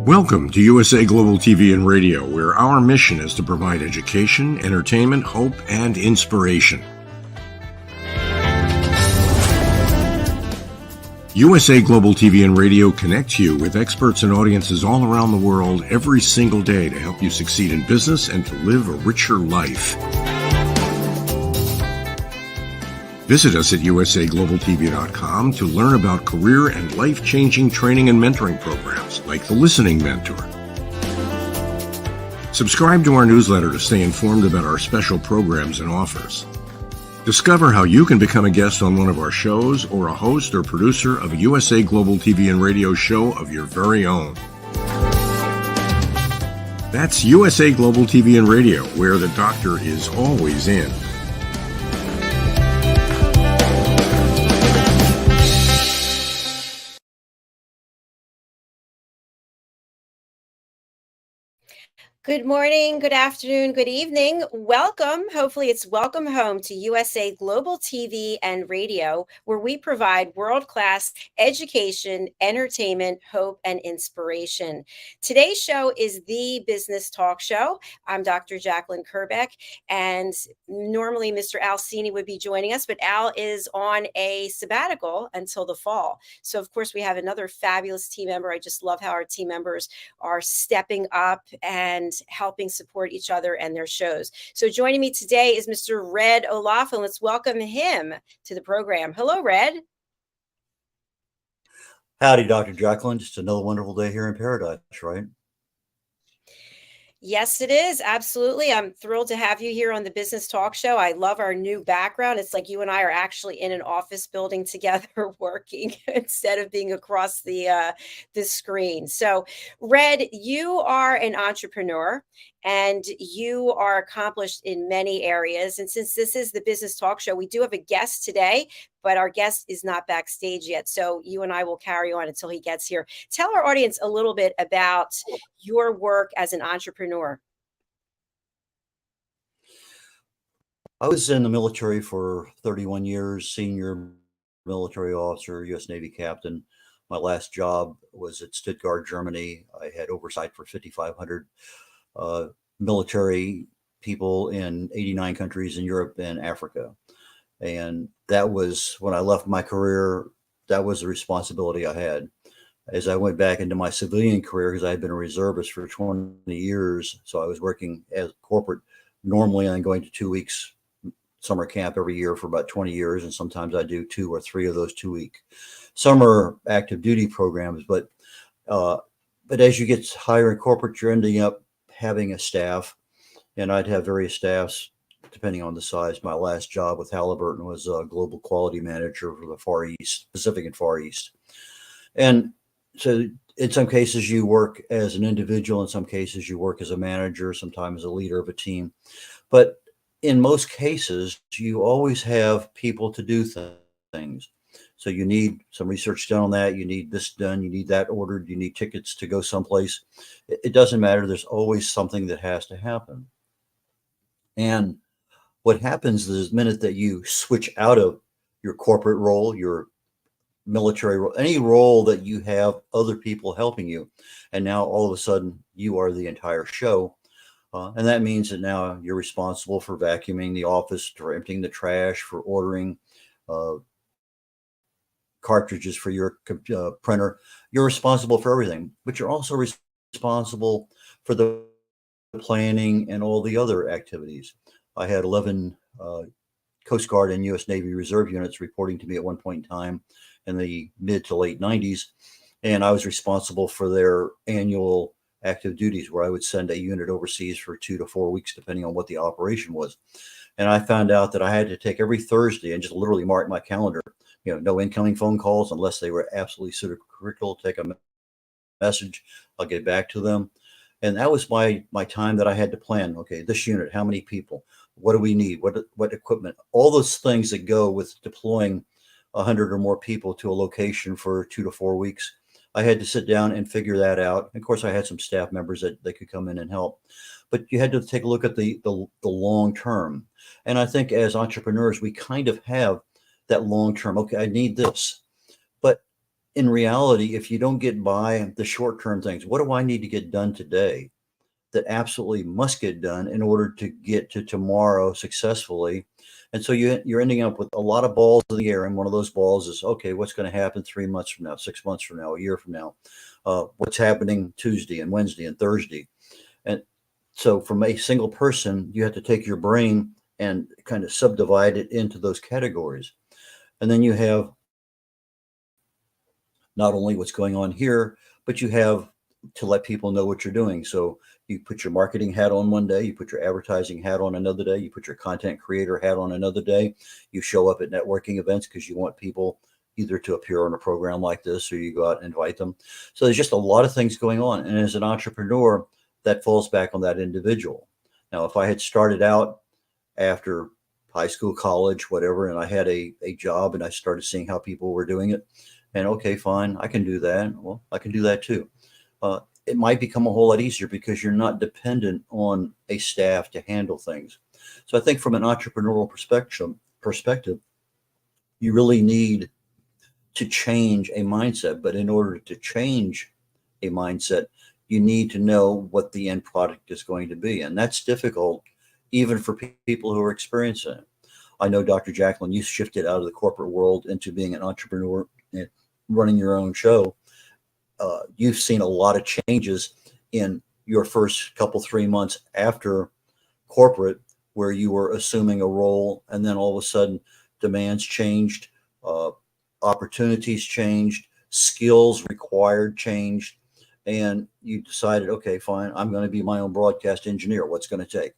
Welcome to USA Global TV and Radio, where our mission is to provide education, entertainment, hope, and inspiration. USA Global TV and Radio connects you with experts and audiences all around the world every single day to help you succeed in business and to live a richer life. Visit us at usaglobaltv.com to learn about career and life-changing training and mentoring programs like the Listening Mentor. Subscribe to our newsletter to stay informed about our special programs and offers. Discover how you can become a guest on one of our shows or a host or producer of a USA Global TV and Radio show of your very own. That's USA Global TV and Radio, where the doctor is always in. Good morning, good afternoon, good evening. Welcome. Hopefully it's welcome home to USA Global TV and Radio, where we provide world-class education, entertainment, hope, and inspiration. Today's show is the Business Talk Show. I'm Dr. JACALYN KERBECK, and normally Mr. Al Cini would be joining us, but Al is on a sabbatical until the fall. So of course we have another fabulous team member. I just love how our team members are stepping up and helping support each other and their shows. So joining me today is Mr. red.olaughlin. Let's welcome him to the program. Hello, Red. Howdy, Dr. JACALYN. Just another wonderful day here in paradise, right? Yes, it is. Absolutely. I'm thrilled to have you here on the Business Talk Show. I love our new background. It's like you and I are actually in an office building together working instead of being across the screen. So, Red, you are an entrepreneur and you are accomplished in many areas. And since this is the Business Talk Show, we do have a guest today, but our guest is not backstage yet. So you and I will carry on until he gets here. Tell our audience a little bit about your work as an entrepreneur. I was in the military for 31 years, senior military officer, U.S. Navy captain. My last job was at Stuttgart, Germany. I had oversight for 5,500 military people in 89 countries in Europe and Africa. And that was, when I left my career, that was the responsibility I had. As I went back into my civilian career, because I had been a reservist for 20 years, so I was working as corporate normally. I'm going to 2 weeks summer camp every year for about 20 years, and sometimes I do 2 or 3 of those 2-week summer active duty programs. But as you get higher in corporate, you're ending up having a staff, and I'd have various staffs depending on the size. My last job with Halliburton was a global quality manager for the Far East, Pacific and Far East. And so in some cases you work as an individual, in some cases you work as a manager, sometimes a leader of a team. But in most cases, you always have people to do things. So you need some research done on that. You need this done. You need that ordered. You need tickets to go someplace. It doesn't matter. There's always something that has to happen. And what happens is the minute that you switch out of your corporate role, your military role, any role that you have other people helping you, and now all of a sudden you are the entire show. And that means that now you're responsible for vacuuming the office, for emptying the trash, for ordering cartridges for your printer. You're responsible for everything, but you're also responsible for the planning and all the other activities. I had 11 Coast Guard and U.S. Navy Reserve units reporting to me at one point in time in the mid to late 90s. And I was responsible for their annual active duties, where I would send a unit overseas for 2 to 4 weeks, depending on what the operation was. And I found out that I had to take every Thursday and just literally mark my calendar, no incoming phone calls unless they were absolutely super critical. Take a message, I'll get back to them. And that was my time that I had to plan. Okay, this unit, how many people? What do we need? What equipment? All those things that go with deploying 100 or more people to a location for 2 to 4 weeks. I had to sit down and figure that out. And of course, I had some staff members that could come in and help. But you had to take a look at the long term. And I think as entrepreneurs, we kind of have that long term. Okay, I need this. But in reality, if you don't get by the short-term things, what do I need to get done today that absolutely must get done in order to get to tomorrow successfully? And so you're ending up with a lot of balls in the air. And one of those balls is, okay, what's going to happen 3 months from now, 6 months from now, a year from now? What's happening Tuesday and Wednesday and Thursday? And so from a single person, you have to take your brain and kind of subdivide it into those categories. And then you have not only what's going on here, but you have to let people know what you're doing. So you put your marketing hat on one day, you put your advertising hat on another day, you put your content creator hat on another day, you show up at networking events because you want people either to appear on a program like this, or you go out and invite them. So there's just a lot of things going on. And as an entrepreneur, that falls back on that individual. Now, if I had started out after high school, college, whatever, and I had a job and I started seeing how people were doing it, and okay, fine, I can do that. Well, I can do that too. It might become a whole lot easier because you're not dependent on a staff to handle things. So I think from an entrepreneurial perspective, you really need to change a mindset. But in order to change a mindset, you need to know what the end product is going to be. And that's difficult even for people who are experiencing it. I know, Dr. JACALYN, you shifted out of the corporate world into being an entrepreneur and running your own show. You've seen a lot of changes in your first couple, 3 months after corporate, where you were assuming a role, and then all of a sudden demands changed, opportunities changed, skills required changed, and you decided, okay, fine, I'm going to be my own broadcast engineer. What's going to take?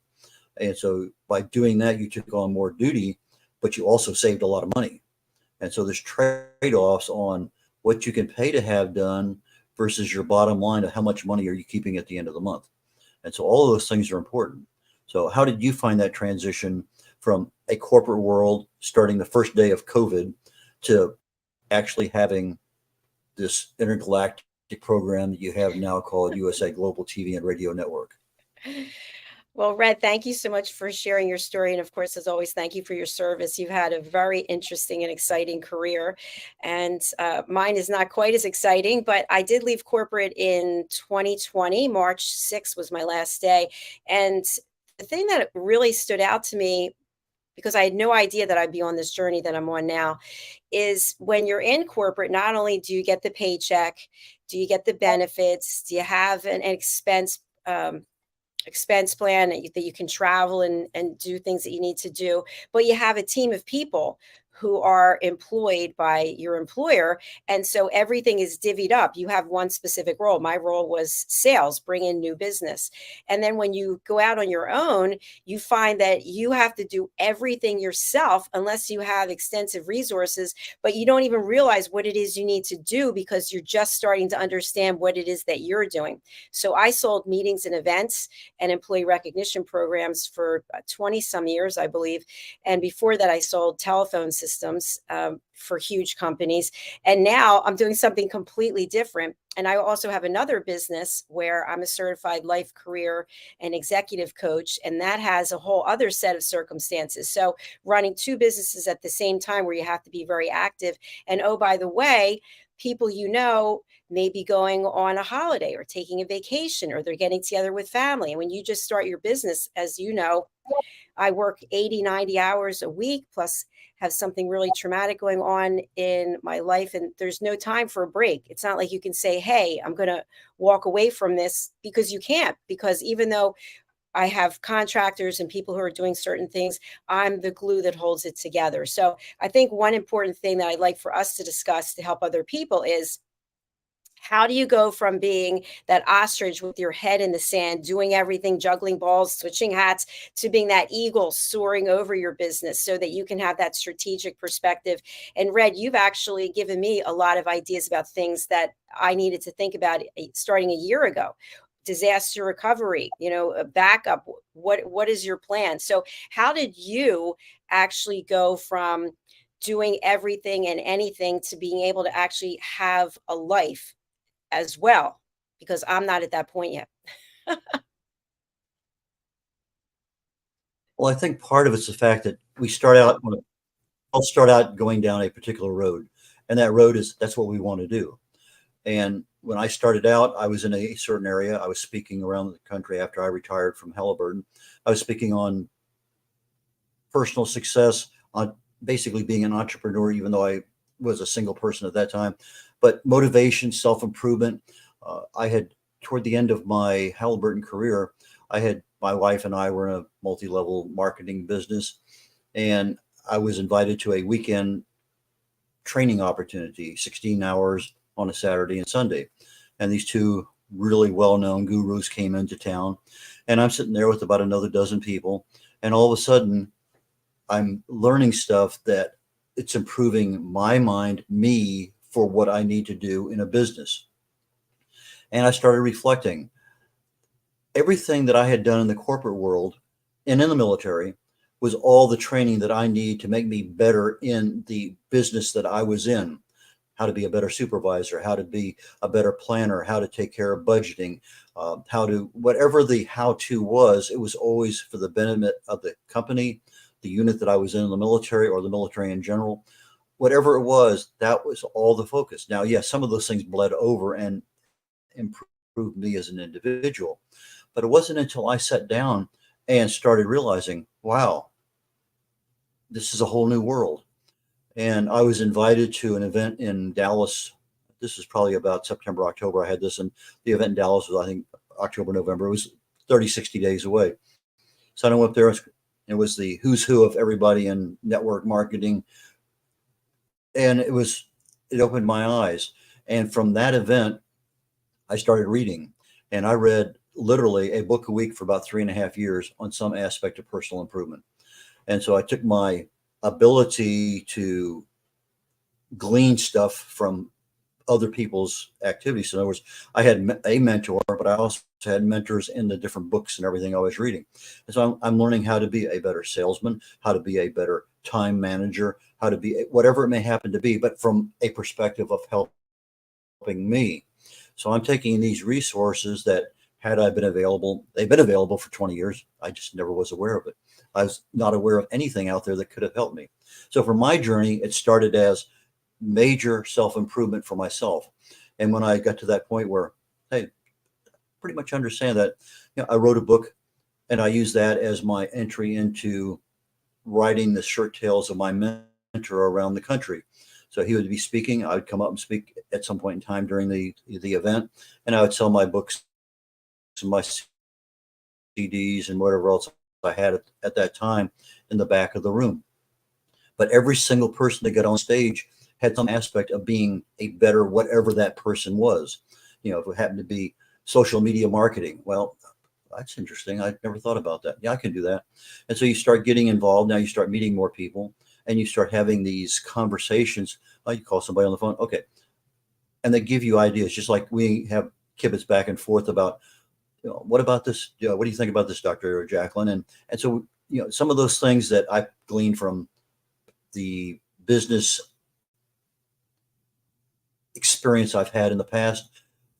And so by doing that, you took on more duty, but you also saved a lot of money. And so there's trade-offs on what you can pay to have done versus your bottom line of how much money are you keeping at the end of the month. And so all of those things are important. So how did you find that transition from a corporate world starting the first day of COVID to actually having this intergalactic program that you have now called USA Global TV and Radio Network? Well, Red, thank you so much for sharing your story. And of course, as always, thank you for your service. You've had a very interesting and exciting career. And mine is not quite as exciting, but I did leave corporate in 2020. March 6th was my last day. And the thing that really stood out to me, because I had no idea that I'd be on this journey that I'm on now, is when you're in corporate, not only do you get the paycheck, do you get the benefits, do you have an expense plan that you can travel and do things that you need to do, but you have a team of people who are employed by your employer. And so everything is divvied up. You have one specific role. My role was sales, bring in new business. And then when you go out on your own, you find that you have to do everything yourself unless you have extensive resources, but you don't even realize what it is you need to do because you're just starting to understand what it is that you're doing. So I sold meetings and events and employee recognition programs for 20 some years, I believe. And before that, I sold telephone systems for huge companies. And now I'm doing something completely different. And I also have another business where I'm a certified life, career, and executive coach. And that has a whole other set of circumstances. So running two businesses at the same time where you have to be very active. And oh, by the way, people may be going on a holiday or taking a vacation, or they're getting together with family. And when you just start your business, as you know, I work 80, 90 hours a week, plus have something really traumatic going on in my life. And there's no time for a break. It's not like you can say, hey, I'm going to walk away from this, because you can't, because even though I have contractors and people who are doing certain things, I'm the glue that holds it together. So I think one important thing that I'd like for us to discuss to help other people is, how do you go from being that ostrich with your head in the sand, doing everything, juggling balls, switching hats, to being that eagle soaring over your business so that you can have that strategic perspective? And Red, you've actually given me a lot of ideas about things that I needed to think about starting a year ago. Disaster recovery, a backup. What is your plan? So how did you actually go from doing everything and anything to being able to actually have a life as well? Because I'm not at that point yet. Well, I think part of it's the fact that I'll start out going down a particular road. And that road that's what we want to do. And when I started out, I was in a certain area. I was speaking around the country after I retired from Halliburton. I was speaking on personal success, on basically being an entrepreneur, even though I was a single person at that time, but motivation, self-improvement. I had, toward the end of my Halliburton career, my wife and I were in a multi-level marketing business, and I was invited to a weekend training opportunity, 16 hours on a Saturday and Sunday. And these two really well-known gurus came into town, and I'm sitting there with about another dozen people. And all of a sudden I'm learning stuff that it's improving my mind, me, for what I need to do in a business. And I started reflecting everything that I had done in the corporate world and in the military was all the training that I need to make me better in the business that I was in. How to be a better supervisor, how to be a better planner, how to take care of budgeting, whatever the how-to was, it was always for the benefit of the company, the unit that I was in the military, or the military in general. Whatever it was, that was all the focus. Now, yes, some of those things bled over and improved me as an individual. But it wasn't until I sat down and started realizing, wow, this is a whole new world. And I was invited to an event in Dallas. This is probably about September, October. I had this, and the event in Dallas was, I think, October, November. It was 30, 60 days away. So I went up there. It was the who's who of everybody in network marketing. And it opened my eyes. And from that event, I started reading. And I read literally a book a week for about 3.5 years on some aspect of personal improvement. And so I took my ability to glean stuff from other people's activities. So in other words, I had a mentor, but I also had mentors in the different books and everything I was reading. And so I'm learning how to be a better salesman, how to be a better time manager, how to be whatever it may happen to be, but from a perspective of helping me. So I'm taking these resources that had I been available, they've been available for 20 years. I just never was aware of it. I was not aware of anything out there that could have helped me. So for my journey, it started as major self-improvement for myself. And when I got to that point where, hey, pretty much understand that, I wrote a book, and I used that as my entry into writing the shirt tales of my mentor around the country. So he would be speaking. I would come up and speak at some point in time during the event, and I would sell my books and my CDs and whatever else I had at that time in the back of the room. But every single person that got on stage had some aspect of being a better whatever that person was. If it happened to be social media marketing, well, that's interesting. I never thought about that. Yeah, I can do that. And so you start getting involved. Now you start meeting more people, and you start having these conversations. You call somebody on the phone, okay, and they give you ideas, just like we have kibitz back and forth about, what about this? What do you think about this, Dr. JACALYN? And so, some of those things that I gleaned from the business experience I've had in the past,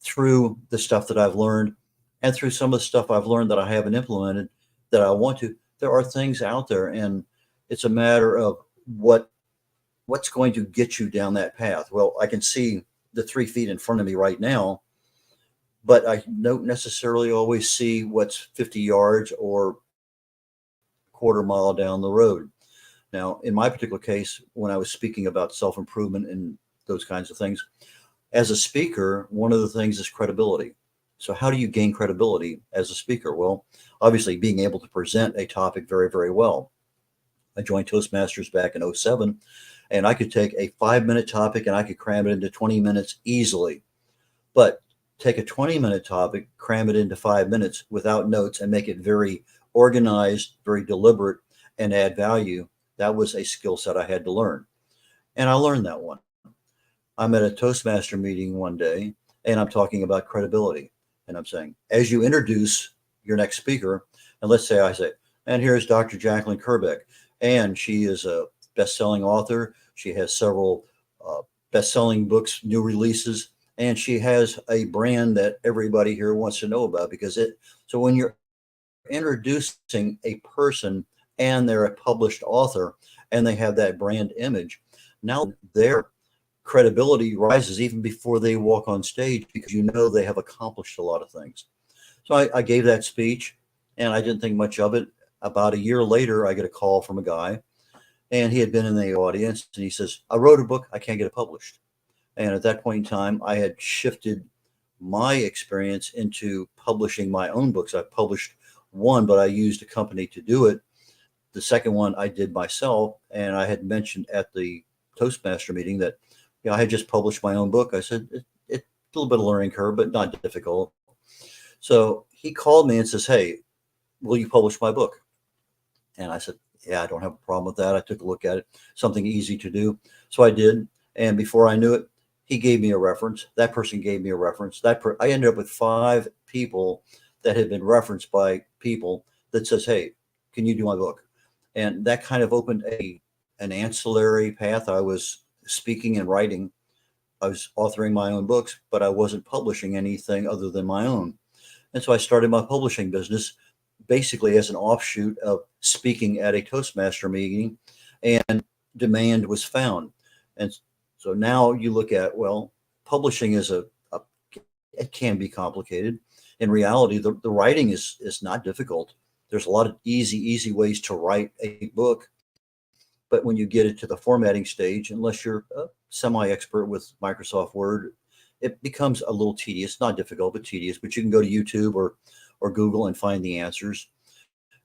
through the stuff that I've learned, and through some of the stuff I've learned that I haven't implemented that I want to, there are things out there, and it's a matter of what's going to get you down that path. Well, I can see the 3 feet in front of me right now, but I don't necessarily always see what's 50 yards or quarter mile down the road. Now, in my particular case, when I was speaking about self-improvement and those kinds of things, as a speaker, one of the things is credibility. So how do you gain credibility as a speaker? Well, obviously being able to present a topic very, very well. I joined Toastmasters back in 2007, and I could take a 5-minute topic and I could cram it into 20 minutes easily. But take a 20-minute topic, cram it into 5 minutes without notes, and make it very organized, very deliberate, and add value. That was a skill set I had to learn. And I learned that one. I'm at a Toastmaster meeting one day, and I'm talking about credibility. And I'm saying, as you introduce your next speaker, and let's say I say, and here's Dr. JACALYN KERBECK, and she is a best-selling author. She has several best-selling books, new releases, and she has a brand that everybody here wants to know about, so when you're introducing a person and they're a published author and they have that brand image, now their credibility rises even before they walk on stage, because you know they have accomplished a lot of things. So I gave that speech, and I didn't think much of it. About a year later, I get a call from a guy, and he had been in the audience, and he says, "I wrote a book, I can't get it published." And at that point in time, I had shifted my experience into publishing my own books. I published one, but I used a company to do it. The second one I did myself, and I had mentioned at the Toastmaster meeting that, you know, I had just published my own book. I said, it's a little bit of a learning curve, but not difficult. So he called me and says, "Hey, will you publish my book?" And I said, "Yeah, I don't have a problem with that." I took a look at it, something easy to do. So I did. And before I knew it, he gave me a reference. That person gave me a reference. I ended up with 5 people that had been referenced by people that says, "Hey, can you do my book?" And that kind of opened an ancillary path. I was speaking and writing. I was authoring my own books, but I wasn't publishing anything other than my own. And so I started my publishing business basically as an offshoot of speaking at a Toastmaster meeting, and demand was found. And so now you look at, well, publishing is it can be complicated. In reality, the writing is not difficult. There's a lot of easy ways to write a book. But when you get it to the formatting stage, unless you're a semi-expert with Microsoft Word, it becomes a little tedious. Not difficult, but tedious. But you can go to YouTube or Google and find the answers.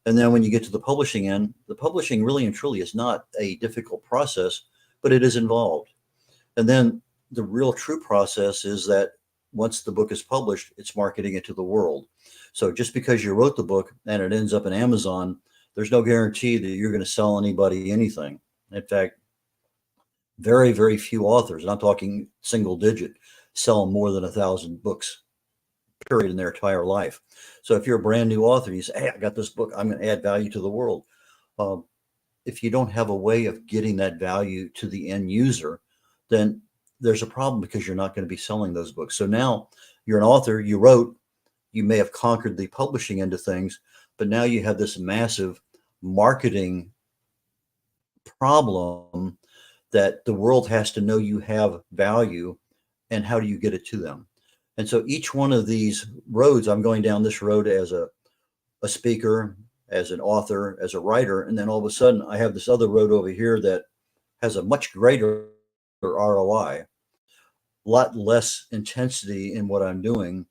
And then when you get to the publishing end, the publishing really and truly is not a difficult process, but it is involved. And then the real true process is that once the book is published, it's marketing it to the world. So just because you wrote the book and it ends up in Amazon, there's no guarantee that you're going to sell anybody anything. In fact, very few authors, and I'm talking single digit, sell more than 1,000 books, period, in their entire life. So if you're a brand new author, you say, "Hey, I got this book, I'm going to add value to the world." If you don't have a way of getting that value to the end user, then there's a problem, because you're not going to be selling those books. So now you're an author, you wrote, you may have conquered the publishing end of things, but now you have this massive marketing problem that the world has to know you have value, and how do you get it to them? And so each one of these roads, I'm going down this road as a speaker, as an author, as a writer, and then all of a sudden I have this other road over here that has a much greater ROI, a lot less intensity in what I'm doing,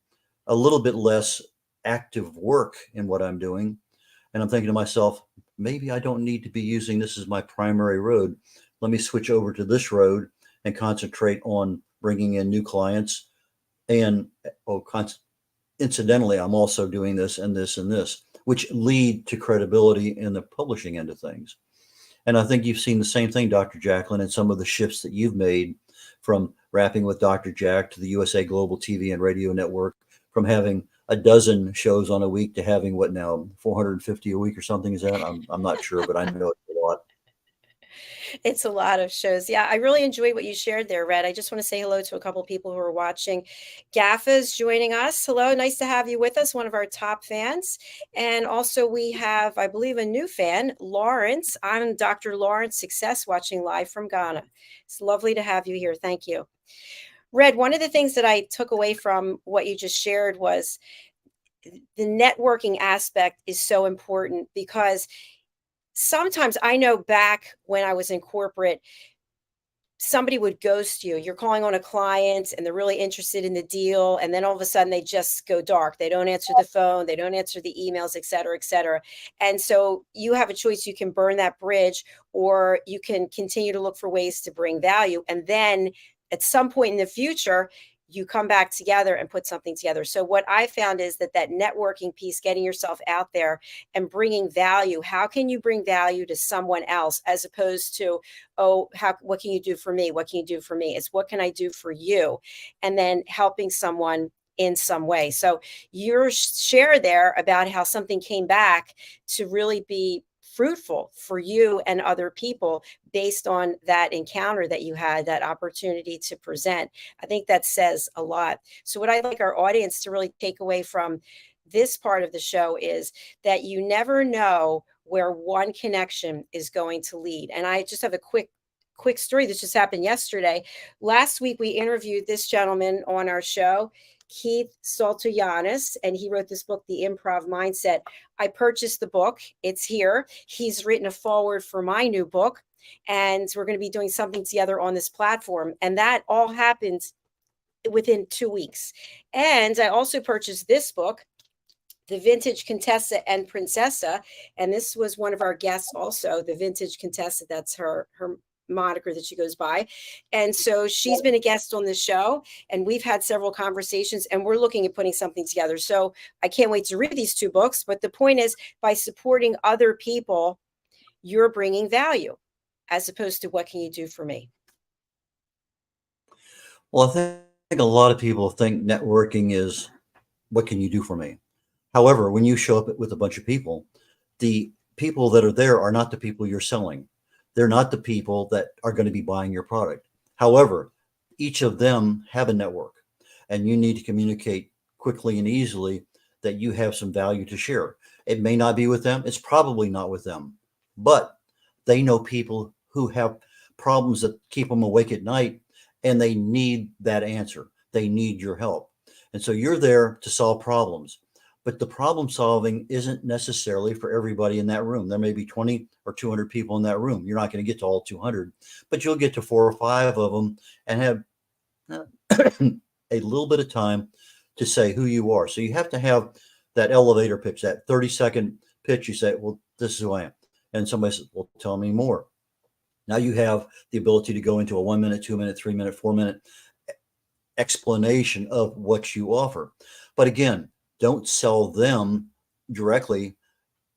a little bit less active work in what I'm doing. And I'm thinking to myself, maybe I don't need to be using this as my primary road. Let me switch over to this road and concentrate on bringing in new clients. And incidentally, I'm also doing this and this and this, which lead to credibility in the publishing end of things. And I think you've seen the same thing, Dr. JACALYN, and some of the shifts that you've made, from Rapping with Dr. Jack to the USA Global TV and Radio Network, from having a dozen shows on a week to having what now, 450 a week or something. Is that? I'm not sure, but I know it's a lot. It's a lot of shows. Yeah, I really enjoyed what you shared there, Red. I just want to say hello to a couple people who are watching. Gaffa's joining us. Hello, nice to have you with us, one of our top fans. And also we have, I believe, a new fan, Lawrence. I'm Dr. Lawrence Success, watching live from Ghana. It's lovely to have you here. Thank you. Red, one of the things that I took away from what you just shared was the networking aspect is so important, because sometimes, I know back when I was in corporate, somebody would ghost you. You're calling on a client and they're really interested in the deal. And then all of a sudden they just go dark. They don't answer the phone. They don't answer the emails, et cetera, et cetera. And so you have a choice. You can burn that bridge, or you can continue to look for ways to bring value. And then at some point in the future, you come back together and put something together. So what I found is that networking piece, getting yourself out there and bringing value. How can you bring value to someone else, as opposed to, oh, what can you do for me? What can you do for me? It's what can I do for you? And then helping someone in some way. So your share there about how something came back to really be fruitful for you and other people based on that encounter that you had, that opportunity to present. I think that says a lot. So what I'd like our audience to really take away from this part of the show is that you never know where one connection is going to lead. And I just have a quick quick story. This just happened yesterday. Last week, we interviewed this gentleman on our show, Keith Saltoyanis, and he wrote this book, The Improv Mindset. I purchased the book. It's here. He's written a foreword for my new book, and we're going to be doing something together on this platform. And that all happened within 2 weeks. And I also purchased this book, The Vintage Contessa and Princessa. And this was one of our guests also, the Vintage Contessa. That's her moniker that she goes by. And so she's been a guest on the show, and we've had several conversations, and we're looking at putting something together. So I can't wait to read these 2 books. But the point is, by supporting other people, you're bringing value, as opposed to what can you do for me? Well, I think a lot of people think networking is what can you do for me? However, when you show up with a bunch of people, the people that are there are not the people you're selling. They're not the people that are going to be buying your product. However, each of them have a network, and you need to communicate quickly and easily that you have some value to share. It may not be with them. It's probably not with them, but they know people who have problems that keep them awake at night, and they need that answer. They need your help. And so you're there to solve problems. But the problem solving isn't necessarily for everybody in that room. There may be 20 or 200 people in that room. You're not going to get to all 200, but you'll get to 4 or 5 of them and have a little bit of time to say who you are. So you have to have that elevator pitch, that 30-second pitch. You say, well, this is who I am. And somebody says, well, tell me more. Now you have the ability to go into a 1 minute, 2 minute, 3 minute, 4 minute explanation of what you offer. But again, don't sell them directly.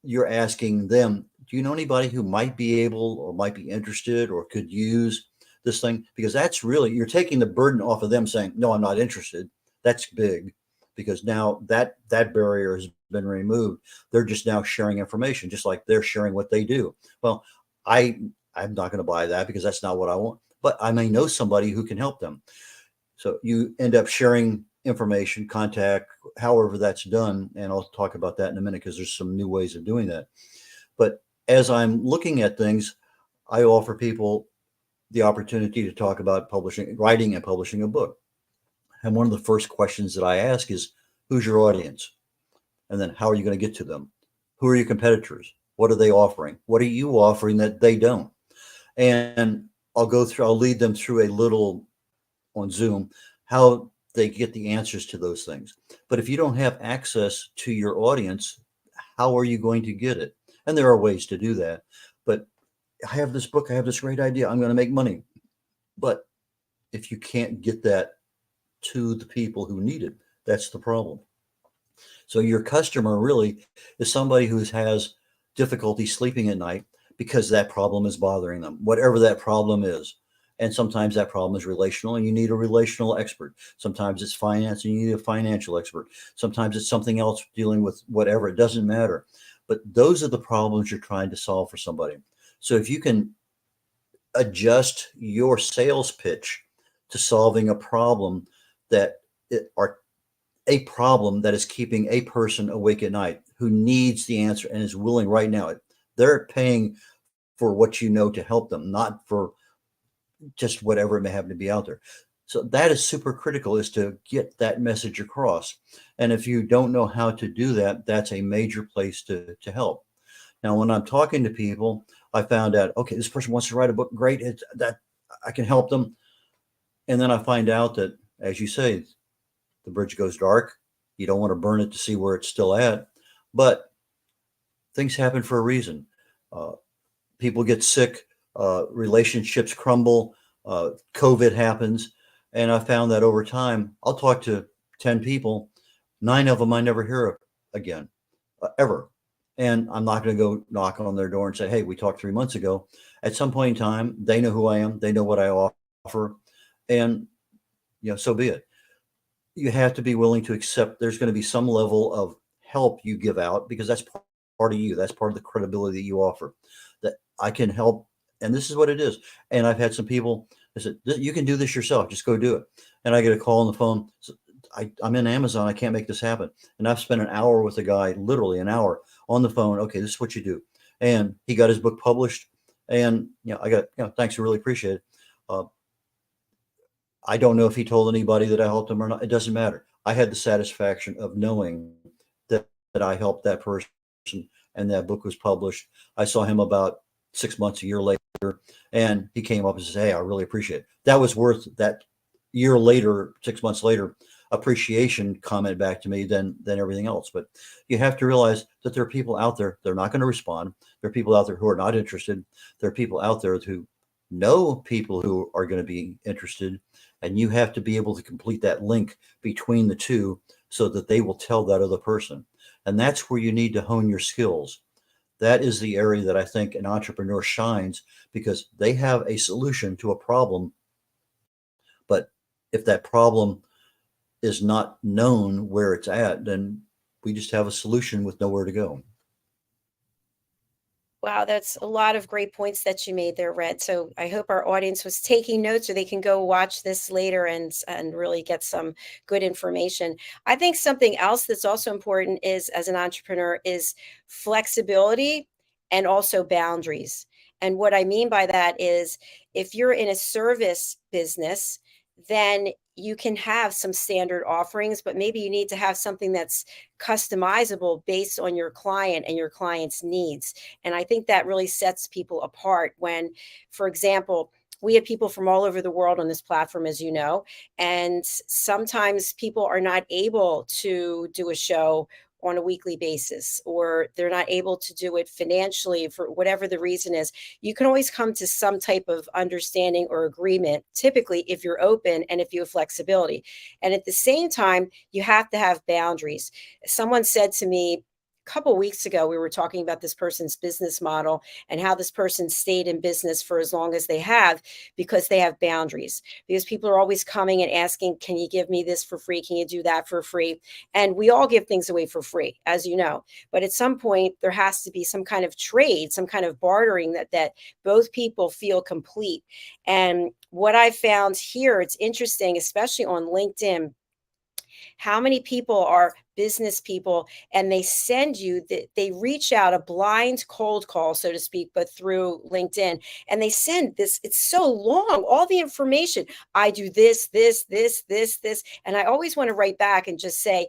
You're asking them, do you know anybody who might be able or might be interested or could use this thing? Because that's really, you're taking the burden off of them saying, no, I'm not interested. That's big, because now that barrier has been removed. They're just now sharing information, just like they're sharing what they do. Well, I'm not going to buy that because that's not what I want, but I may know somebody who can help them. So you end up sharing information, contact, however that's done. And I'll talk about that in a minute, because there's some new ways of doing that. But as I'm looking at things, I offer people the opportunity to talk about writing and publishing a book. And one of the first questions that I ask is, who's your audience? And then how are you going to get to them? Who are your competitors? What are they offering? What are you offering that they don't? And I'll lead them through a little on Zoom, how they get the answers to those things. But if you don't have access to your audience, how are you going to get it? And there are ways to do that. But I have this book, I have this great idea, I'm going to make money. But if you can't get that to the people who need it, that's the problem. So your customer really is somebody who has difficulty sleeping at night because that problem is bothering them, whatever that problem is. And sometimes that problem is relational and you need a relational expert. Sometimes it's finance and you need a financial expert. Sometimes it's something else dealing with whatever, it doesn't matter. But those are the problems you're trying to solve for somebody. So if you can adjust your sales pitch to solving a problem that is keeping a person awake at night who needs the answer and is willing right now. They're paying for what you know to help them, not for just whatever it may happen to be out there. So that is super critical, is to get that message across. And if you don't know how to do that, that's a major place to help. Now, when I'm talking to people, I found out, okay, this person wants to write a book. Great. That I can help them. And then I find out that, as you say, the bridge goes dark. You don't want to burn it to see where it's still at, but things happen for a reason. People get sick, relationships crumble, COVID happens. And I found that over time, I'll talk to 10 people, 9 of them I never hear again, ever. And I'm not going to go knock on their door and say, hey, we talked 3 months ago. At some point in time, they know who I am. They know what I offer. And, so be it. You have to be willing to accept there's going to be some level of help you give out, because that's part of you. That's part of the credibility that you offer, that I can help. And this is what it is. And I've had some people that said, you can do this yourself. Just go do it. And I get a call on the phone. I'm in Amazon. I can't make this happen. And I've spent an hour with a guy, literally an hour on the phone. Okay, this is what you do. And he got his book published. And, I got, thanks, I really appreciate it. I don't know if he told anybody that I helped him or not. It doesn't matter. I had the satisfaction of knowing that I helped that person and that book was published. I saw him about 6 months, a year later, and he came up and said, "Hey, I really appreciate it." That was worth that year later, 6 months later, appreciation comment back to me than everything else. But you have to realize that there are people out there, they're not going to respond. There are people out there who are not interested. There are people out there who know people who are going to be interested, and you have to be able to complete that link between the two so that they will tell that other person. And that's where you need to hone your skills. That is the area that I think an entrepreneur shines, because they have a solution to a problem. But if that problem is not known where it's at, then we just have a solution with nowhere to go. Wow, that's a lot of great points that you made there, Red. So I hope our audience was taking notes, or they can go watch this later and really get some good information. I think something else that's also important is, as an entrepreneur, is flexibility and also boundaries. And what I mean by that is, if you're in a service business, then you can have some standard offerings, but maybe you need to have something that's customizable based on your client and your client's needs. And I think that really sets people apart when, for example, we have people from all over the world on this platform, as you know, and sometimes people are not able to do a show on a weekly basis, or they're not able to do it financially for whatever the reason is. You can always come to some type of understanding or agreement, typically if you're open and if you have flexibility. And at the same time, you have to have boundaries. Someone said to me a couple of weeks ago, we were talking about this person's business model and how this person stayed in business for as long as they have, because they have boundaries. Because people are always coming and asking, can you give me this for free? Can you do that for free? And we all give things away for free, as you know. But at some point, there has to be some kind of trade, some kind of bartering that both people feel complete. And what I found here, it's interesting, especially on LinkedIn, how many people are business people, and they send you that they reach out, a blind cold call, so to speak, but through LinkedIn, and they send this, it's so long, all the information. I do this, and I always want to write back and just say,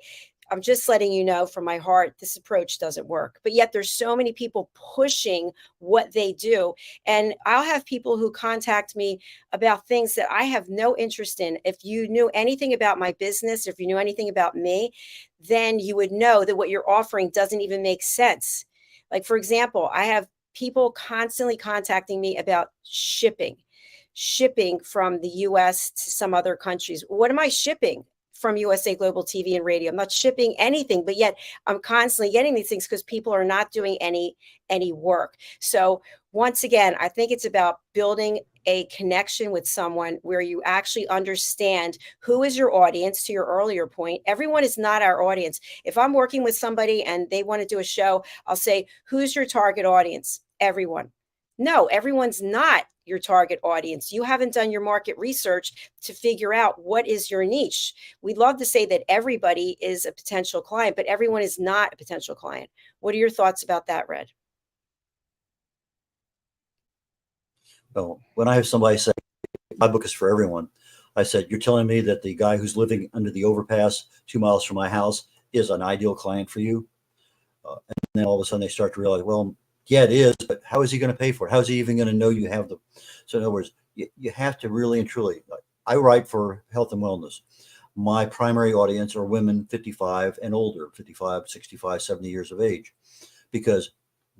I'm just letting you know from my heart, this approach doesn't work. But yet there's so many people pushing what they do. And I'll have people who contact me about things that I have no interest in. If you knew anything about my business, if you knew anything about me, then you would know that what you're offering doesn't even make sense. Like, for example, I have people constantly contacting me about shipping from the US to some other countries. What am I shipping from USA Global TV and Radio? I'm not shipping anything, but yet I'm constantly getting these things because people are not doing any work. So once again, I think it's about building a connection with someone where you actually understand who is your audience. To your earlier point, everyone is not our audience. If I'm working with somebody and they want to do a show, I'll say, who's your target audience? Everyone. No, everyone's not your target audience. You haven't done your market research to figure out what is your niche. We'd love to say that everybody is a potential client, but everyone is not a potential client. What are your thoughts about that, Red? Well, when I have somebody say, my book is for everyone, I said, you're telling me that the guy who's living under the overpass 2 miles from my house is an ideal client for you? And then all of a sudden they start to realize, well, yeah, it is, but how is he going to pay for it? How is he even going to know you have the? So in other words, you have to really and truly, I write for health and wellness. My primary audience are women 55 and older, 55, 65, 70 years of age, because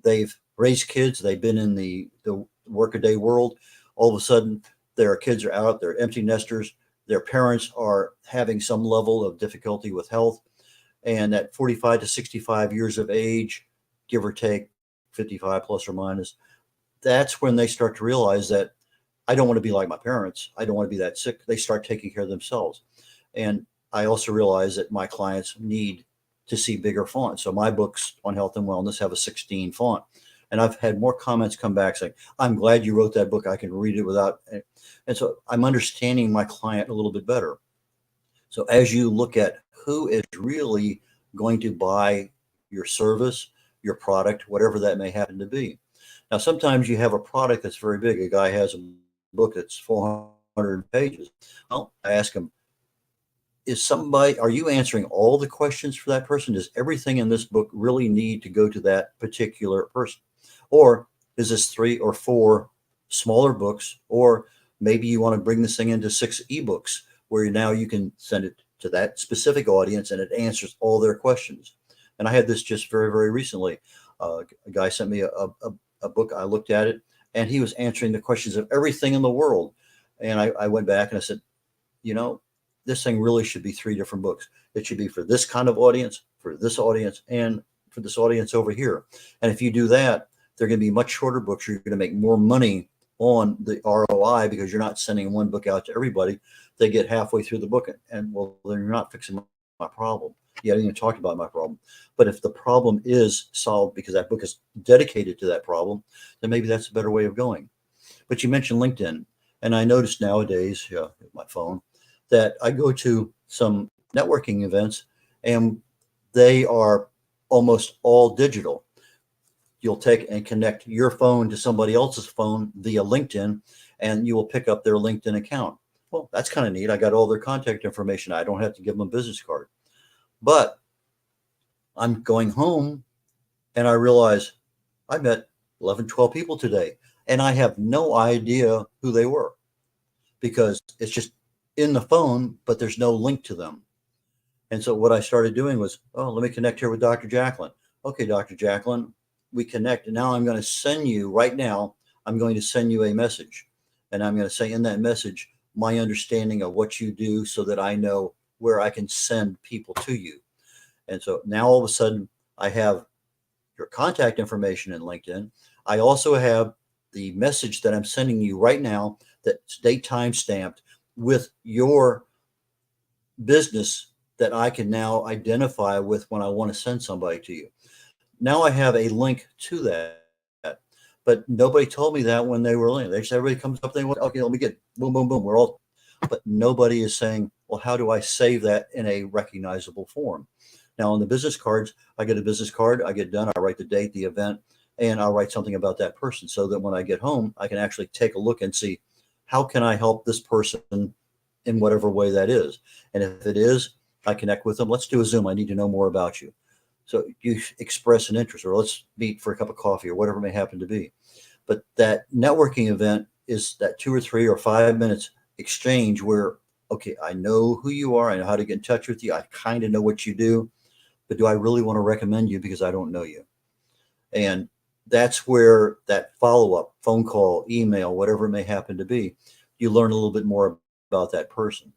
they've raised kids. They've been in the workaday world. All of a sudden, their kids are out, they're empty nesters. Their parents are having some level of difficulty with health. And at 45 to 65 years of age, give or take 55 plus or minus, that's when they start to realize that I don't want to be like my parents. I don't want to be that sick. They start taking care of themselves. And I also realize that my clients need to see bigger fonts. So my books on health and wellness have a 16 font. And I've had more comments come back saying, I'm glad you wrote that book. I can read it without. And so I'm understanding my client a little bit better. So as you look at who is really going to buy your service, your product, whatever that may happen to be, Now, sometimes you have a product that's very big. A guy has a book that's 400 pages. Well, I ask him, are you answering all the questions for that person? Does everything in this book really need to go to that particular person? Or is this 3 or 4 smaller books? Or maybe you want to bring this thing into 6 ebooks where now you can send it to that specific audience and it answers all their questions. And I had this just very, very recently. A guy sent me a book. I looked at it and he was answering the questions of everything in the world. And I went back and I said, this thing really should be 3 different books. It should be for this kind of audience, for this audience, and for this audience over here. And if you do that, they're going to be much shorter books. You're going to make more money on the ROI because you're not sending one book out to everybody. They get halfway through the book and well, then you're not fixing my problem. You haven't even talked about my problem. But if the problem is solved because that book is dedicated to that problem, then maybe that's a better way of going. But you mentioned LinkedIn. And I noticed nowadays, my phone, that I go to some networking events and they are almost all digital. You'll take and connect your phone to somebody else's phone via LinkedIn and you will pick up their LinkedIn account. Well, that's kind of neat. I got all their contact information. I don't have to give them a business card. But I'm going home and I realize I met 11, 12 people today and I have no idea who they were because it's just in the phone, but there's no link to them. And so what I started doing was, let me connect here with Dr. JACALYN. Okay, Dr. JACALYN, we connect. And now I'm going to send you right now, I'm going to send you a message. And I'm going to say in that message, my understanding of what you do so that I know where I can send people to you. And so now all of a sudden I have your contact information in LinkedIn. I also have the message that I'm sending you right now that's date time stamped with your business that I can now identify with when I want to send somebody to you. Now I have a link to that, but nobody told me that when they were linked. They said everybody comes up, they went, okay, let me get boom, boom, boom. We're all, but nobody is saying, well, how do I save that in a recognizable form? Now on the business cards, I get a business card, I get done, I write the date, the event, and I'll write something about that person so that when I get home, I can actually take a look and see how can I help this person in whatever way that is. And if it is, I connect with them. Let's do a Zoom. I need to know more about you. So you express an interest or let's meet for a cup of coffee or whatever it may happen to be. But that networking event is that 2 or 3 or 5 minutes exchange where, okay, I know who you are. I know how to get in touch with you. I kind of know what you do, but do I really want to recommend you because I don't know you? And that's where that follow-up, phone call, email, whatever it may happen to be, you learn a little bit more about that person.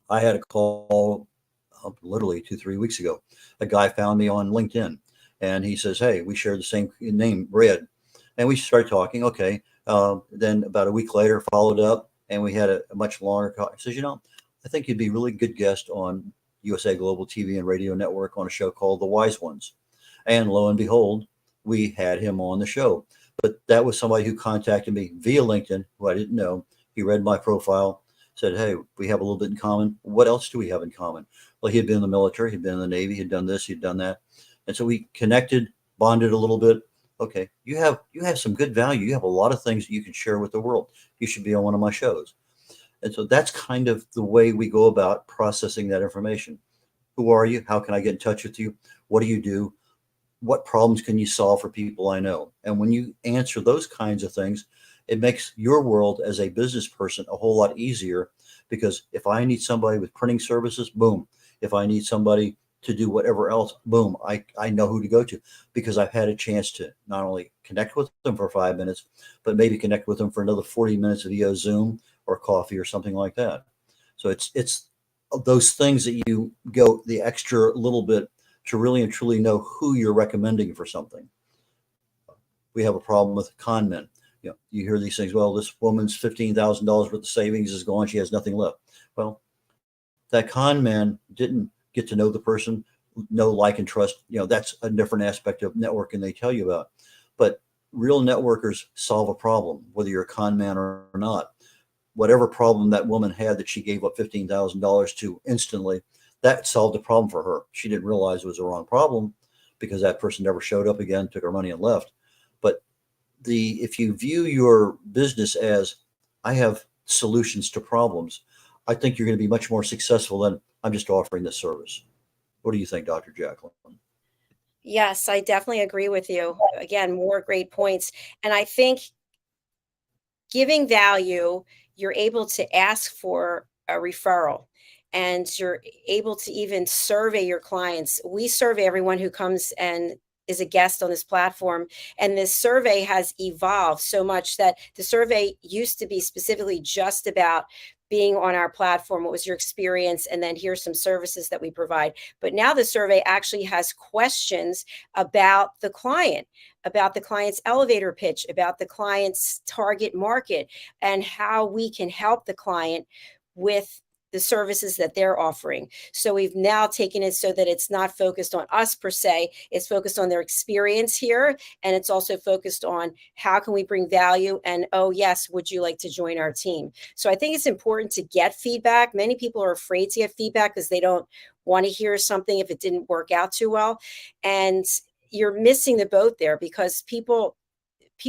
I had a call literally 2-3 weeks ago. A guy found me on LinkedIn and he says, hey, we share the same name, Red. And we started talking. Okay. Then about a week later, followed up and we had a much longer call. He says, I think you'd be a really good guest on USA Global TV and Radio Network on a show called The Wise Ones. And lo and behold, we had him on the show. But that was somebody who contacted me via LinkedIn, who I didn't know. He read my profile, said, hey, we have a little bit in common. What else do we have in common? Well, he had been in the military, he'd been in the Navy, he'd done this, he'd done that. And so we connected, bonded a little bit. Okay, you have some good value. You have a lot of things that you can share with the world. You should be on one of my shows. And so that's kind of the way we go about processing that information. Who are you? How can I get in touch with you? What do you do? What problems can you solve for people I know? And when you answer those kinds of things, it makes your world as a business person a whole lot easier because if I need somebody with printing services, boom. If I need somebody to do whatever else, boom, I know who to go to because I've had a chance to not only connect with them for 5 minutes, but maybe connect with them for another 40 minutes via Zoom or coffee or something like that. So it's those things that you go the extra little bit to really and truly know who you're recommending for something. We have a problem with con men. You hear these things, well, this woman's $15,000 worth of savings is gone. She has nothing left. Well, that con man didn't get to know the person, know, like, and trust. That's a different aspect of networking they tell you about. But real networkers solve a problem, whether you're a con man or not. Whatever problem that woman had that she gave up $15,000 to instantly, that solved the problem for her. She didn't realize it was the wrong problem because that person never showed up again, took her money and left. But if you view your business as I have solutions to problems, I think you're going to be much more successful than I'm just offering this service. What do you think, Dr. JACALYN? Yes, I definitely agree with you. Again, more great points. And I think giving value, you're able to ask for a referral and you're able to even survey your clients. We survey everyone who comes and is a guest on this platform. And this survey has evolved so much that the survey used to be specifically just about being on our platform. What was your experience? And then here's some services that we provide. But now the survey actually has questions about the client, about the client's elevator pitch, about the client's target market, and how we can help the client with the services that they're offering. So we've now taken it so that it's not focused on us per se, it's focused on their experience here. And it's also focused on how can we bring value and, oh yes, would you like to join our team? So I think it's important to get feedback. Many people are afraid to get feedback because they don't want to hear something if it didn't work out too well. And you're missing the boat there because people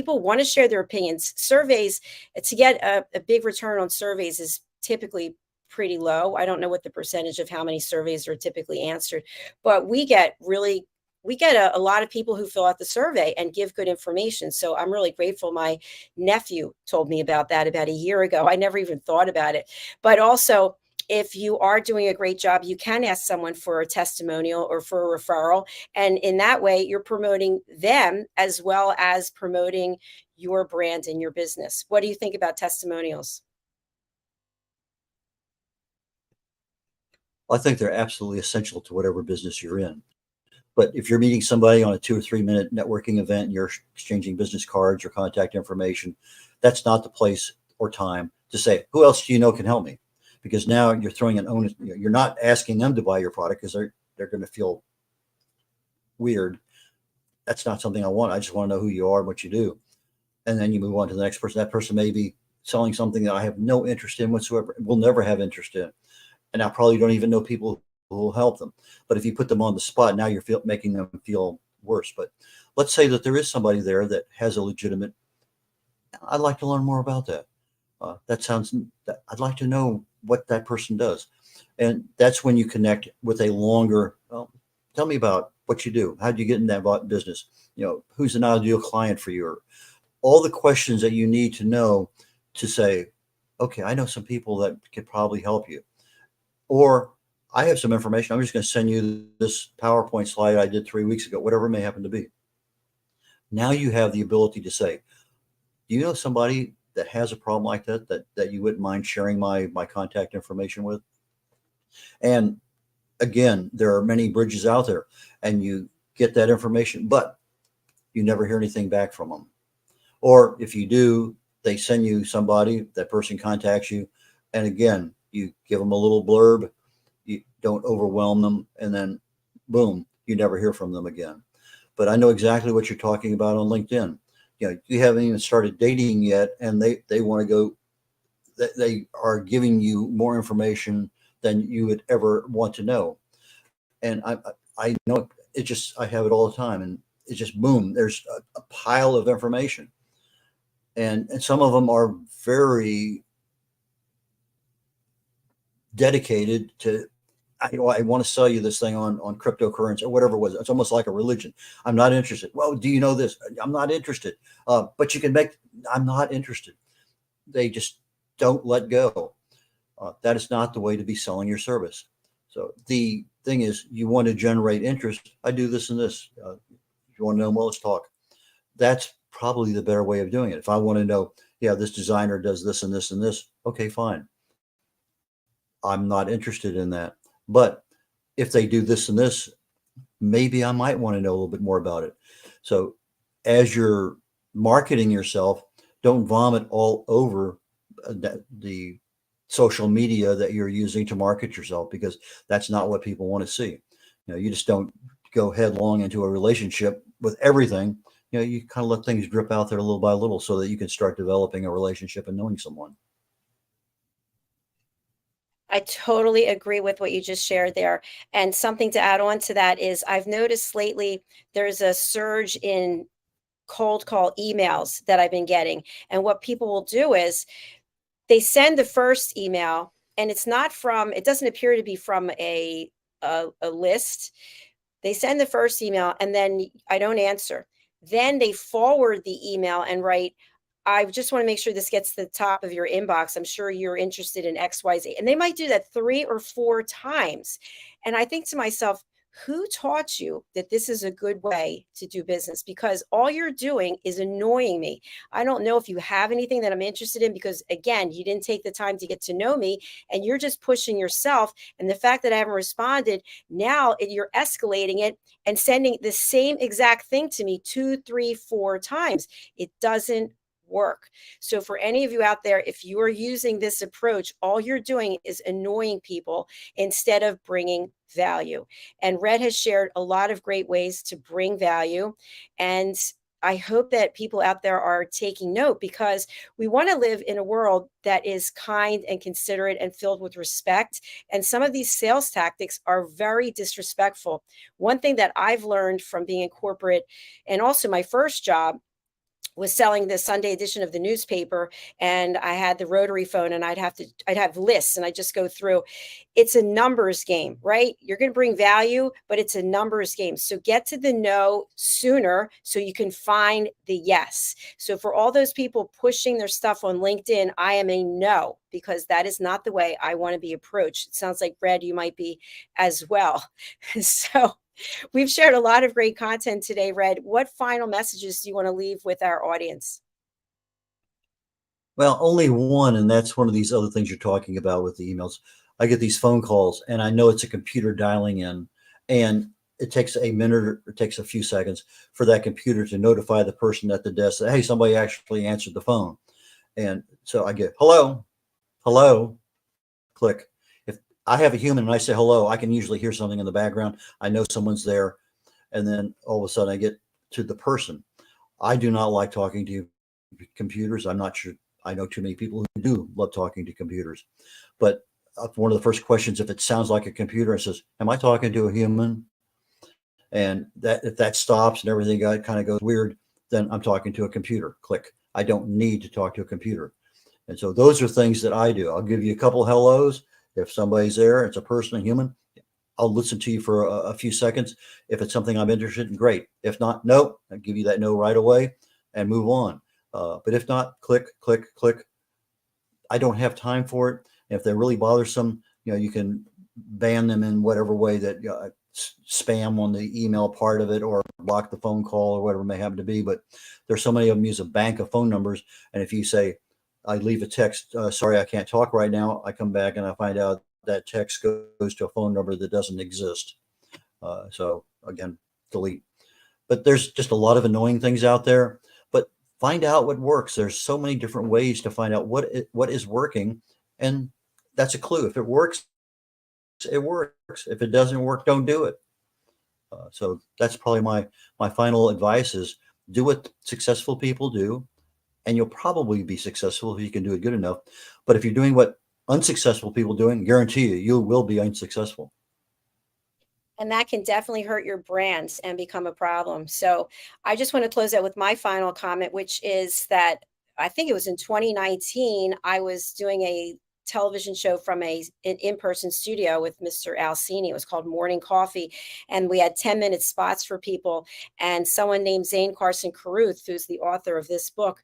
want to share their opinions. Surveys, to get a big return on surveys is typically pretty low. I don't know what the percentage of how many surveys are typically answered, but we get a lot of people who fill out the survey and give good information. So I'm really grateful. My nephew told me about that about a year ago. I never even thought about it. But also, if you are doing a great job, you can ask someone for a testimonial or for a referral. And in that way, you're promoting them as well as promoting your brand and your business. What do you think about testimonials? I think they're absolutely essential to whatever business you're in. But if you're meeting somebody on a 2 or 3 minute networking event and you're exchanging business cards or contact information, that's not the place or time to say, who else do you know can help me? Because now you're throwing an onus, you're not asking them to buy your product because they're going to feel weird. That's not something I want. I just want to know who you are and what you do. And then you move on to the next person. That person may be selling something that I have no interest in whatsoever, will never have interest in. And I probably don't even know people who will help them. But if you put them on the spot, now you're making them feel worse. But let's say that there is somebody there that has a legitimate, I'd like to learn more about that. I'd like to know what that person does. And that's when you connect with a longer, tell me about what you do. How did you get in that business? Who's an ideal client for you? Or all the questions that you need to know to say, okay, I know some people that could probably help you. Or I have some information. I'm just going to send you this PowerPoint slide I did 3 weeks ago, whatever it may happen to be. Now you have the ability to say, do you know somebody that has a problem like that you wouldn't mind sharing my contact information with? And again, there are many bridges out there and you get that information, but you never hear anything back from them. Or if you do, they send you somebody, that person contacts you. And again, you give them a little blurb, you don't overwhelm them, and then boom, you never hear from them again. But I know exactly what you're talking about on LinkedIn. You haven't even started dating yet, and they want to go, they are giving you more information than you would ever want to know. And I know I have it all the time, and it's just boom, there's a pile of information. And some of them are very dedicated to, I want to sell you this thing on cryptocurrency or whatever it was. It's almost like a religion. I'm not interested. Well, do you know this? I'm not interested. But you can I'm not interested. They just don't let go. That is not the way to be selling your service. So the thing is, you want to generate interest. I do this and this. If you want to know more, let's talk. That's probably the better way of doing it. If I want to know, this designer does this and this and this. Okay, fine. I'm not interested in that. But if they do this and this, maybe I might want to know a little bit more about it. So as you're marketing yourself, don't vomit all over the social media that you're using to market yourself, because that's not what people want to see. You just don't go headlong into a relationship with everything. You kind of let things drip out there little by little so that you can start developing a relationship and knowing someone. I totally agree with what you just shared there. And something to add on to that is I've noticed lately there's a surge in cold call emails that I've been getting. And what people will do is they send the first email, and it doesn't appear to be from a list. They send the first email and then I don't answer. Then they forward the email and write, I just want to make sure this gets to the top of your inbox. I'm sure you're interested in XYZ. And they might do that 3 or 4 times. And I think to myself, who taught you that this is a good way to do business? Because all you're doing is annoying me. I don't know if you have anything that I'm interested in, because again, you didn't take the time to get to know me and you're just pushing yourself. And the fact that I haven't responded, now you're escalating it and sending the same exact thing to me 2, 3, 4 times. It doesn't work. So for any of you out there, if you are using this approach, all you're doing is annoying people instead of bringing value. And Red has shared a lot of great ways to bring value. And I hope that people out there are taking note, because we want to live in a world that is kind and considerate and filled with respect. And some of these sales tactics are very disrespectful. One thing that I've learned from being in corporate, and also my first job, was selling the Sunday edition of the newspaper, and I had the rotary phone, and I'd have lists, and I just go through. It's a numbers game, right? You're going to bring value, but it's a numbers game. So get to the no sooner so you can find the yes. So for all those people pushing their stuff on LinkedIn, I am a no, because that is not the way I want to be approached. It sounds like, Red, you might be as well. So we've shared a lot of great content today, Red. What final messages do you want to leave with our audience? Well, only one, and that's one of these other things you're talking about with the emails. I get these phone calls, and I know it's a computer dialing in, and it takes a minute or it takes a few seconds for that computer to notify the person at the desk that, hey, somebody actually answered the phone. And so I get, hello, hello, click. If I have a human and I say hello, I can usually hear something in the background. I know someone's there. And then all of a sudden I get to the person. I do not like talking to computers. I'm not sure. I know too many people who do love talking to computers. But one of the first questions, if it sounds like a computer, it says, am I talking to a human? And that if that stops and everything kind of goes weird, then I'm talking to a computer. Click. I don't need to talk to a computer. And so those are things that I do. I'll give you a couple hellos. If somebody's there, it's a person, a human, I'll listen to you for a few seconds. If it's something I'm interested in, great. If not, nope. I'll give you that no right away and move on. But if not, click, click, click. I don't have time for it. And if they're really bothersome, you can ban them in whatever way that spam on the email part of it, or block the phone call, or whatever it may happen to be. But there's so many of them use a bank of phone numbers. And if you say, I leave a text, sorry, I can't talk right now, I come back and I find out that text goes to a phone number that doesn't exist. So again, delete. But there's just a lot of annoying things out there. But find out what works. There's so many different ways to find out what is working, and that's a clue. If it works, it works. If it doesn't work, don't do it. So that's probably my final advice: is do what successful people do, and you'll probably be successful if you can do it good enough. But if you're doing what unsuccessful people doing, guarantee you will be unsuccessful. And that can definitely hurt your brands and become a problem. So I just want to close out with my final comment, which is that I think it was in 2019, I was doing a television show from an in-person studio with Mr. Alcini. It was called Morning Coffee. And we had 10-minute spots for people. And someone named Zane Carson Carruth, who's the author of this book,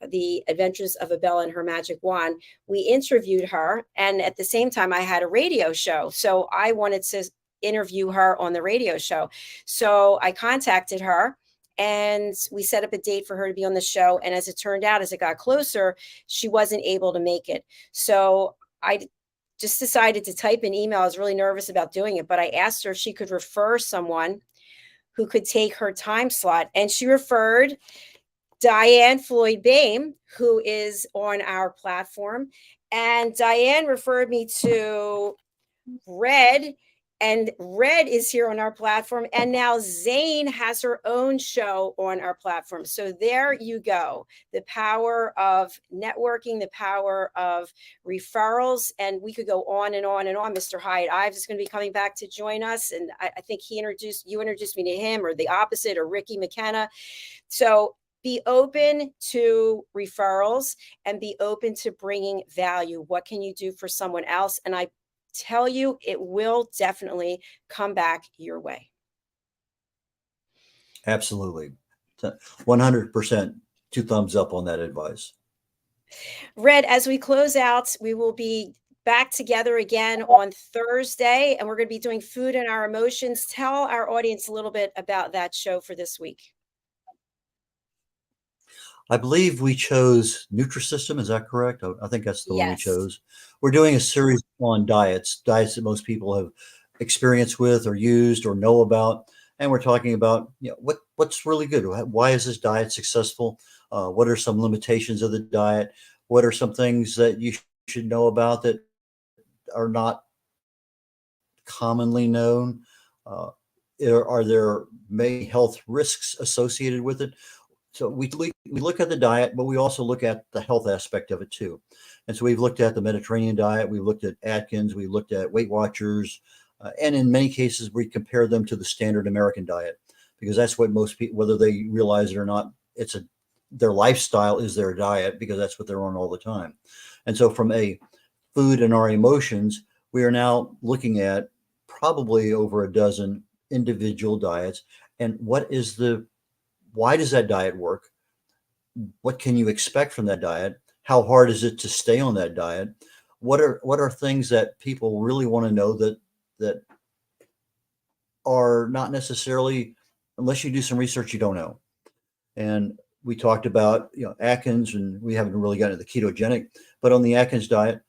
The Adventures of Abella and Her Magic Wand, we interviewed her. And at the same time, I had a radio show. So I wanted to interview her on the radio show. So I contacted her and we set up a date for her to be on the show. And as it turned out, as it got closer, she wasn't able to make it. So I just decided to type an email. I was really nervous about doing it, but I asked her if she could refer someone who could take her time slot. And she referred Diane Floyd Bame, who is on our platform. And Diane referred me to Red, and Red is here on our platform. And now Zane has her own show on our platform. So there you go. The power of networking, the power of referrals. And we could go on and on and on. Mr. Hyatt Ives is going to be coming back to join us. And I think you introduced me to him, or the opposite, or Ricky McKenna. So be open to referrals and be open to bringing value. What can you do for someone else? And I tell you, it will definitely come back your way. Absolutely. 100%. Two thumbs up on that advice. Red, as we close out, we will be back together again on Thursday, and we're going to be doing Food and Our Emotions. Tell our audience a little bit about that show for this week. I believe we chose Nutrisystem. Is that correct? I think that's the one we Yes. chose. We're doing a series on diets that most people have experience with or used or know about. And we're talking about, what's really good. Why is this diet successful? What are some limitations of the diet? What are some things that you should know about that are not commonly known? Are there many health risks associated with it? So we look at the diet, but we also look at the health aspect of it too. And so we've looked at the Mediterranean diet, we've looked at Atkins, we looked at Weight Watchers, and in many cases we compare them to the standard American diet, because that's what most people, whether they realize it or not, their lifestyle is their diet, because that's what they're on all the time. And so from a Food and Our Emotions, we are now looking at probably over a dozen individual diets, and why does that diet work? What can you expect from that diet? How hard is it to stay on that diet? What are things that people really want to know that are not necessarily, unless you do some research, you don't know? And we talked about, Atkins, and we haven't really gotten into the ketogenic, but on the Atkins diet,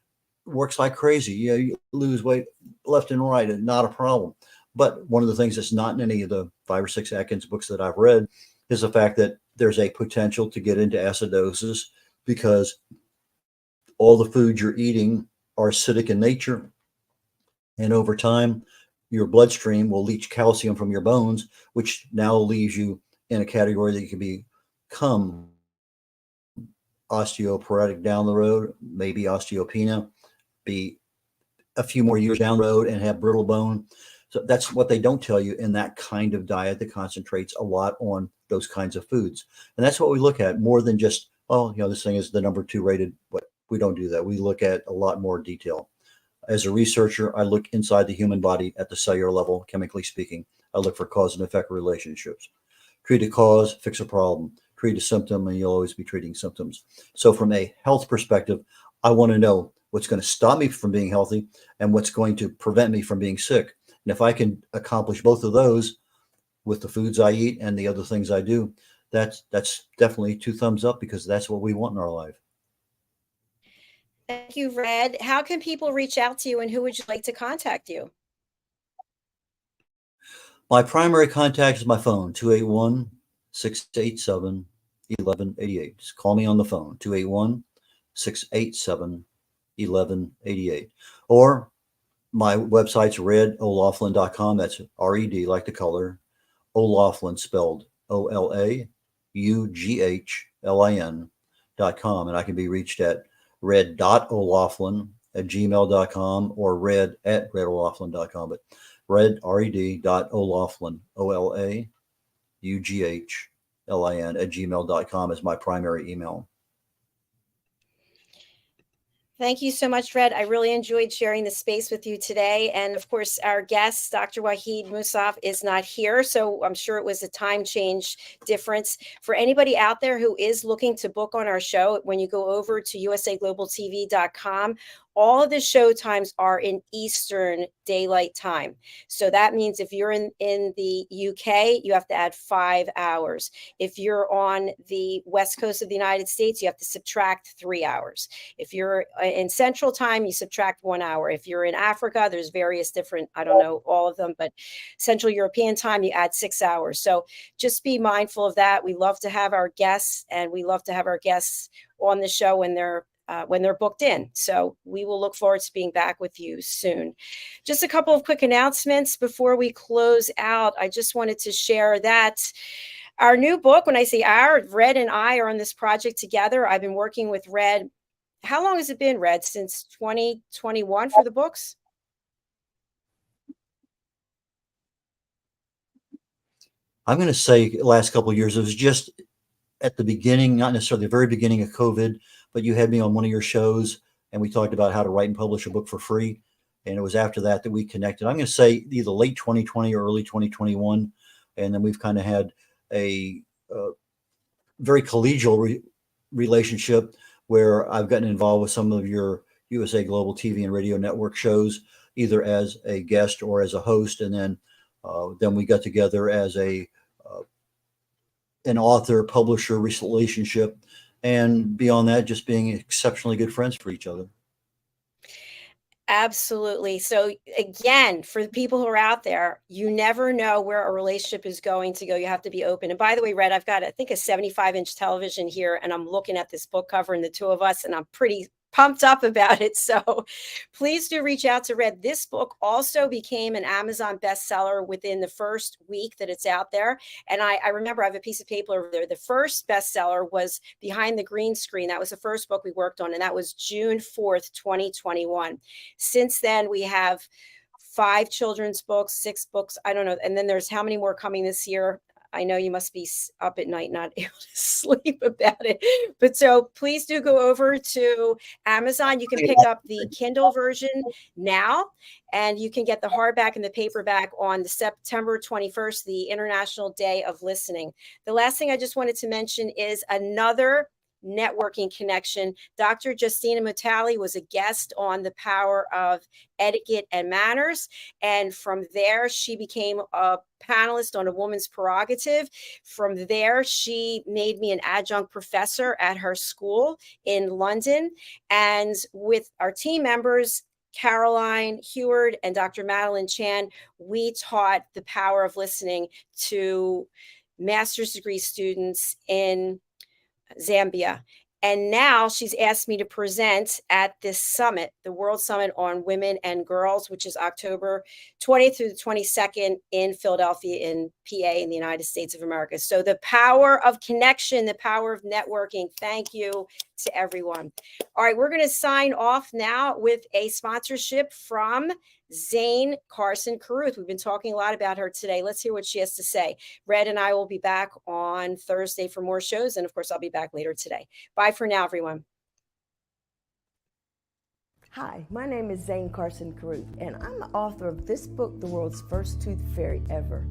works like crazy. You lose weight left and right, and not a problem. But one of the things that's not in any of the 5 or 6 Atkins books that I've read is the fact that there's a potential to get into acidosis, because all the foods you're eating are acidic in nature. And over time, your bloodstream will leach calcium from your bones, which now leaves you in a category that you can become osteoporotic down the road, maybe osteopenia, be a few more years down the road and have brittle bone. So that's what they don't tell you in that kind of diet that concentrates a lot on those kinds of foods. And that's what we look at more than just, this thing is the number 2 rated, but we don't do that. We look at a lot more detail. As a researcher, I look inside the human body at the cellular level, chemically speaking. I look for cause and effect relationships. Treat a cause, fix a problem. Treat a symptom, and you'll always be treating symptoms. So from a health perspective, I want to know what's going to stop me from being healthy and what's going to prevent me from being sick. And if I can accomplish both of those with the foods I eat and the other things I do, that's definitely 2 thumbs up, because that's what we want in our life. Thank you, Red. How can people reach out to you, and who would you like to contact you? My primary contact is my phone, 281-687-1188. Just call me on the phone, 281-687-1188. Or my website's red.olaughlin.com. That's RED, like the color, O'Laughlin, spelled OLAUGHLIN.com. And I can be reached at red.olaughlin@gmail.com or red@red.olaughlin.com. But red.olaughlin, OLAUGHLIN@gmail.com is my primary email. Thank you so much, Red. I really enjoyed sharing the space with you today. And of course, our guest, Dr. Waheed Musaf, is not here. So I'm sure it was a time change difference. For anybody out there who is looking to book on our show, when you go over to usaglobaltv.com, all of the show times are in Eastern Daylight Time. So that means if you're in the UK, you have to add 5 hours. If you're on the West Coast of the United States, you have to subtract 3 hours. If you're in Central Time, you subtract 1 hour. If you're in Africa, there's various different, I don't know all of them, but Central European Time, you add 6 hours. So just be mindful of that. We love to have our guests, and we love to have our guests on the show when they're booked in. So we will look forward to being back with you soon. Just a couple of quick announcements before we close out. I just wanted to share that our new book, when I say our, Red and I are on this project together. I've been working with Red. How long has it been, Red? Since 2021 for the books? I'm going to say last couple of years. It was just at the beginning, not necessarily the very beginning of COVID, but you had me on one of your shows and we talked about how to write and publish a book for free. And it was after that we connected. I'm going to say either late 2020 or early 2021. And then we've kind of had a very collegial relationship where I've gotten involved with some of your USA Global TV and radio network shows, either as a guest or as a host. And then we got together as an author publisher relationship, and beyond that, just being exceptionally good friends for each other. Absolutely. So again, for the people who are out there, you never know where a relationship is going to go. You have to be open. And by the way, Red, I've got, I think, a 75-inch television here, and I'm looking at this book cover and the two of us, and I'm pretty pumped up about it. So please do reach out to Red. This book also became an Amazon bestseller within the first week that it's out there. And I remember I have a piece of paper over there. The first bestseller was Behind the Green Screen. That was the first book we worked on, and that was June 4th, 2021. Since then, we have 5 children's books, 6 books, I don't know. And then there's how many more coming this year? I know you must be up at night, not able to sleep about it. But so please do go over to Amazon. You can pick up the Kindle version now, and you can get the hardback and the paperback on the September 21st, the International Day of Listening. The last thing I just wanted to mention is another networking connection. Dr. Justina Mutali was a guest on The Power of Etiquette and Manners. And from there, she became a panelist on A Woman's Prerogative. From there, she made me an adjunct professor at her school in London. And with our team members, Caroline Heward and Dr. Madeline Chan, we taught The Power of Listening to master's degree students in Zambia. And now she's asked me to present at this summit, the World Summit on Women and Girls, which is October 20th through the 22nd in Philadelphia in PA in the United States of America. So the power of connection, the power of networking. Thank you to everyone. All right, we're going to sign off now with a sponsorship from Zane Carson Carruth. We've been talking a lot about her today. Let's hear what she has to say. Red and I will be back on Thursday for more shows. And of course, I'll be back later today. Bye for now, everyone. Hi, my name is Zane Carson Carruth, and I'm the author of this book, The World's First Tooth Fairy Ever.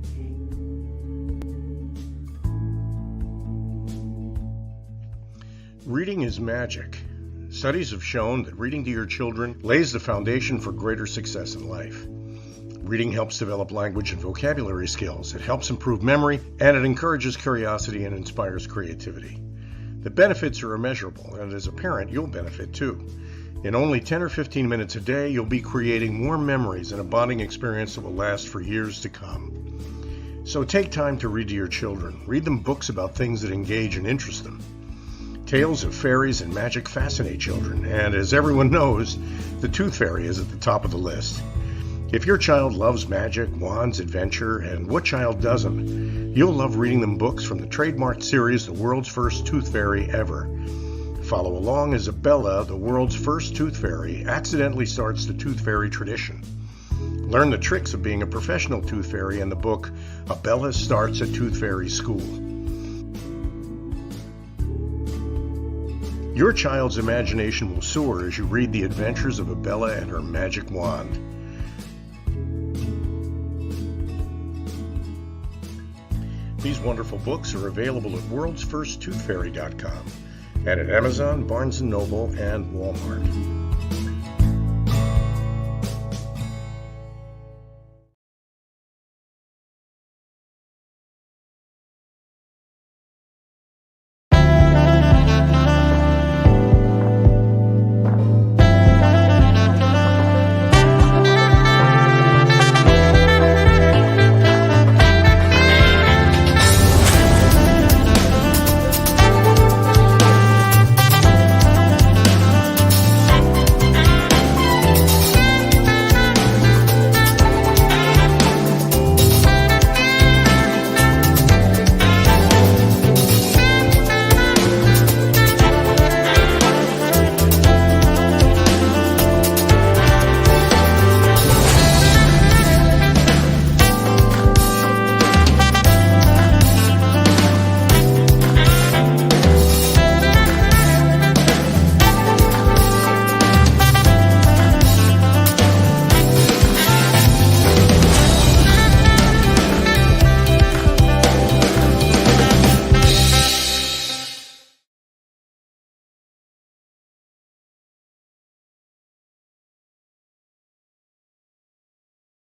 Reading is magic. Studies have shown that reading to your children lays the foundation for greater success in life. Reading helps develop language and vocabulary skills. It helps improve memory, and it encourages curiosity and inspires creativity. The benefits are immeasurable, and as a parent, you'll benefit too. In only 10 or 15 minutes a day, you'll be creating more memories and a bonding experience that will last for years to come. So take time to read to your children. Read them books about things that engage and interest them. Tales of fairies and magic fascinate children, and as everyone knows, the Tooth Fairy is at the top of the list. If your child loves magic, wands, adventure, and what child doesn't, you'll love reading them books from the trademarked series, The World's First Tooth Fairy Ever. Follow along as Abella, the world's first tooth fairy, accidentally starts the tooth fairy tradition. Learn the tricks of being a professional tooth fairy in the book, Abella Starts a Tooth Fairy School. Your child's imagination will soar as you read the adventures of Abella and her magic wand. These wonderful books are available at worldsfirsttoothfairy.com and at Amazon, Barnes & Noble, and Walmart.